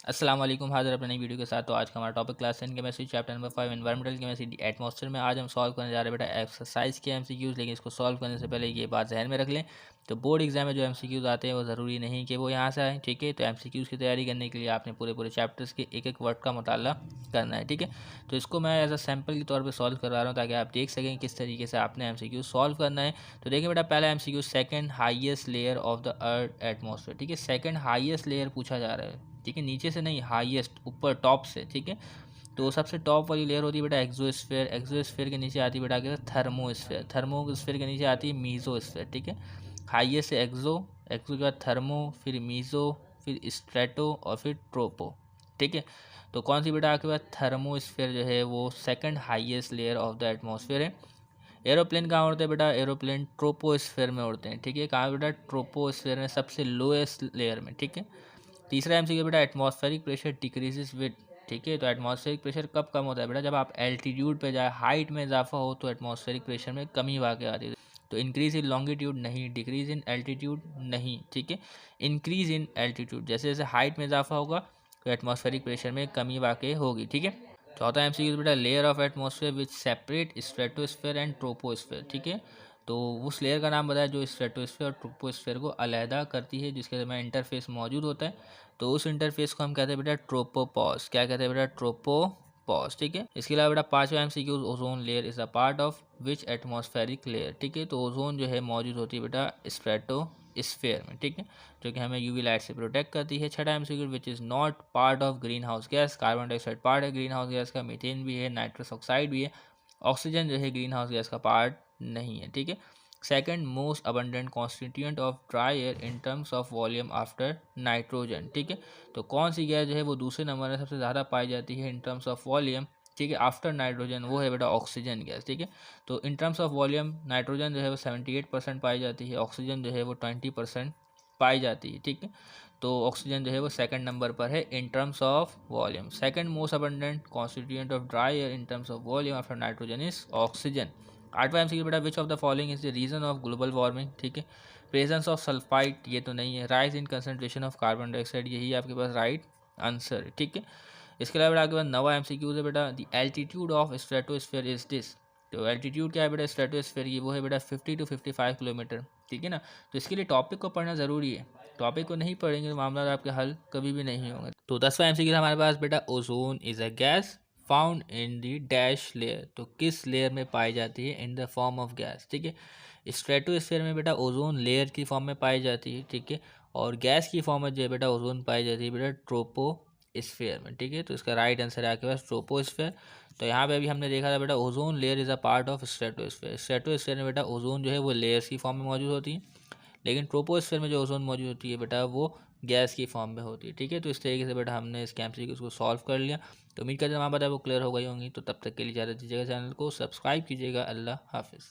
अस्सलाम वालेकुम, हाज़िर अपने नई वीडियो के साथ। तो आज का हमारा topic class 10 chemistry chapter number 5 environmental chemistry atmosphere में आज हम सॉल्व करने जा रहे हैं बेटा एक्सरसाइज के एमसीक्यूज़। लेकिन इसको सॉल्व करने से पहले ये बात जहन में रख लें, तो बोर्ड एग्जाम में जो एमसीक्यूज़ आते हैं वो ज़रूरी नहीं कि वो यहाँ से आए, ठीक है। तो एमसीक्यूज़ की तैयारी करने के लिए आपने पूरे पूरे चैप्टर्स के एक एक वर्ड का मुताला करना है, ठीक है। तो इसको मैं एज अ सैम्पल के तौर पर सॉल्व करवा रहा हूँ ताकि आप देख सकें किस तरीके से आपने एमसीक्यूज़ सॉल्व करना है। तो देखिए बेटा, पहला MCQ second highest layer of the earth atmosphere, ठीक है। सेकंड हाईएस्ट लेयर पूछा जा रहा है, ठीक है, नीचे से नहीं, हाईएस्ट ऊपर टॉप से, ठीक है। तो सबसे टॉप वाली लेयर होती है बेटा एक्सोस्फीयर। एक्सोस्फीयर के नीचे आती है बेटा आगे थर्मोस्फीयर। थर्मोस्फीयर के नीचे आती है मीजोस्फीयर, ठीक है। हाईएस्ट से एक्सो, एक्सो के बाद थर्मो, फिर मीजो, फिर स्ट्रेटो और फिर ट्रोपो, ठीक है। तो कौन सी बेटा आपके पास थर्मोस्फीयर जो है वो second highest layer of the atmosphere है। एरोप्लेन कहाँ उड़ते हैं बेटा, एरोप्लेन ट्रोपोस्फीयर में उड़ते हैं, ठीक है। कहाँ बेटा, ट्रोपोस्फीयर में, सबसे लोएस्ट लेयर में, ठीक है। तीसरा एमसीक्यू बेटा, एटमॉस्फेरिक प्रेशर डिक्रीजेस विद, ठीक है। तो एटमॉस्फेरिक प्रेशर कब कम होता है बेटा, जब आप एल्टीट्यूड पे जाए, हाइट में इजाफा हो तो एटमॉस्फेरिक प्रेशर में कमी वाक़ आती है। तो इंक्रीज इन लॉन्गिट्यूड नहीं, डिक्रीज इन एल्टीट्यूड नहीं, ठीक है। इंक्रीज इन एल्टीट्यूड, जैसे जैसे हाइट में इजाफा होगा तो एटमॉस्फेरिक प्रेशर में कमी वाक़ होगी, ठीक है। चौथा एमसीक्यू बेटा, layer of atmosphere which separate stratosphere and troposphere, ठीक है। तो उस लेयर का नाम बताया जो स्ट्रेटोस्फेयर और ट्रोपोस्फेयर को अलहदा करती है, जिसके दरमियान इंटरफेस मौजूद होता है। तो उस इंटरफेस को हम कहते हैं बेटा ट्रोपोपॉज। क्या कहते हैं बेटा, ट्रोपोपॉज, ठीक है। इसके अलावा बेटा पांचवा MCQ, ozone layer is a part of which atmospheric layer, ठीक है। तो ओजोन जो है मौजूद होती है बेटा स्ट्रेटोस्फेयर में, ठीक है, जो कि हमें यूवी लाइट से प्रोटेक्ट करती है। छठा MCQ, which is not part of green house gas. Carbon dioxide part है ग्रीन हाउस गैस का, मीथेन भी है, नाइट्रस ऑक्साइड भी है। ऑक्सीजन जो है ग्रीन हाउस गैस का पार्ट नहीं है, ठीक है। Second most abundant constituent of dry air in terms of volume after nitrogen, ठीक है। तो कौन सी गैस जो है वो दूसरे नंबर में सबसे ज़्यादा पाई जाती है इन टर्म्स ऑफ वॉल्यूम, ठीक है, आफ्टर नाइट्रोजन, वो है बेटा ऑक्सीजन गैस, ठीक है। तो इन टर्म्स ऑफ वॉल्यूम नाइट्रोजन जो है वो 78% पाई जाती है, ऑक्सीजन जो है वो 20% पाई जाती है, ठीक है। तो ऑक्सीजन जो है वो सेकंड नंबर पर है in terms of volume. Second most abundant constituent of dry air in terms of volume after nitrogen is oxygen. आठवां एमसीक्यू बेटा, which of the following is the reason of global warming, ठीक है। Presence of sulphide, ये तो नहीं है। Rise in concentration of carbon dioxide, यही आपके पास राइट आंसर है, ठीक है। इसके अलावा बेटा आपके पास नवा एमसीक्यू है बेटा, the altitude of stratosphere is this. तो एल्टीट्यूड क्या है बेटा स्ट्रेटोस्फीयर की, वो है बेटा 50 to 55 किलोमीटर, ठीक है ना। तो इसके लिए टॉपिक को पढ़ना ज़रूरी है। टॉपिक को नहीं पढ़ेंगे तो मामला आपके हल कभी भी नहीं होंगे। तो 10वां एमसीक्यू हमारे पास बेटा, ozone is a gas found in the dash layer. तो किस लेयर में पाई जाती है, in the form of gas, ठीक है। स्ट्रेटोस्फीयर में बेटा ओजोन लेयर की फॉर्म में पाई जाती है, ठीक है। और गैस की फॉर्म में जो है बेटा ओजोन पाई जाती है बेटा ट्रोपोस्फीयर में, ठीक है। तो इसका राइट आंसर है आपके पास ट्रोपोस्फीयर। तो यहाँ पे अभी हमने देखा था बेटा ozone layer is a part of stratosphere. Stratosphere में बेटा ओजोन जो है वो लेयर्स की फॉर्म में मौजूद होती है, लेकिन ट्रोपोस्फीयर में जो ओजोन मौजूद होती है बेटा वो गैस की फॉर्म में होती है, ठीक है। तो इस तरीके से बेटा हमने इस एमसीक्यू को सॉल्व कर लिया। तो उम्मीद करते हैं हमारा पता है वो क्लियर हो गई होंगी। तो तब तक के लिए ज़्यादा दीजिएगा, चैनल को सब्सक्राइब कीजिएगा। अल्लाह हाफिज़।